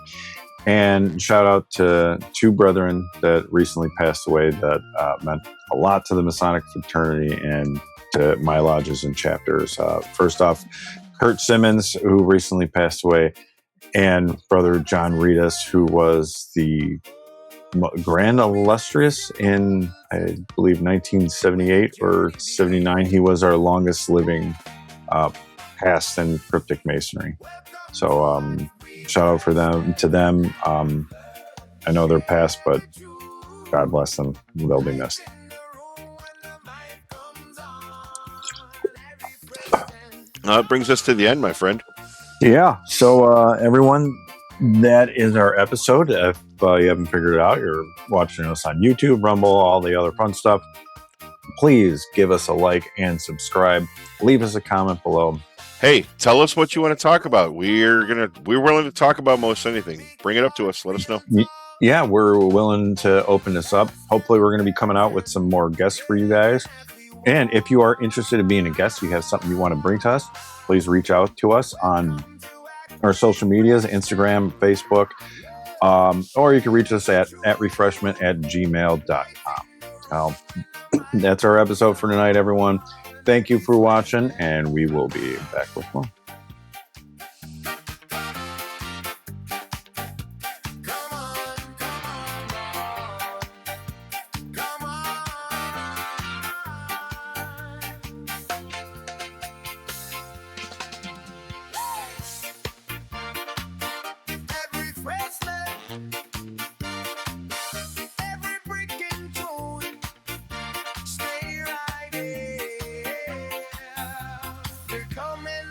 And shout out to two brethren that recently passed away that meant a lot to the Masonic fraternity and to my lodges and chapters. First off, Kurt Simmons, who recently passed away, and Brother John Reedus, who was the Grand Illustrious in, I believe, 1978 or 79. He was our longest living past in cryptic masonry. So shout out to them. I know they're past, but God bless them. They'll be missed. It brings us to the end, my friend. Yeah. So everyone, that is our episode. If you haven't figured it out, you're watching us on YouTube, Rumble, all the other fun stuff. Please give us a like and subscribe. Leave us a comment below. Hey, tell us what you want to talk about. We're willing to talk about most anything. Bring it up to us. Let us know. Yeah, we're willing to open this up. Hopefully, we're going to be coming out with some more guests for you guys. And if you are interested in being a guest, you have something you want to bring to us, please reach out to us on our social medias, Instagram, Facebook, or you can reach us at refreshment@gmail.com. That's our episode for tonight, everyone. Thank you for watching, and we will be back with more. Come and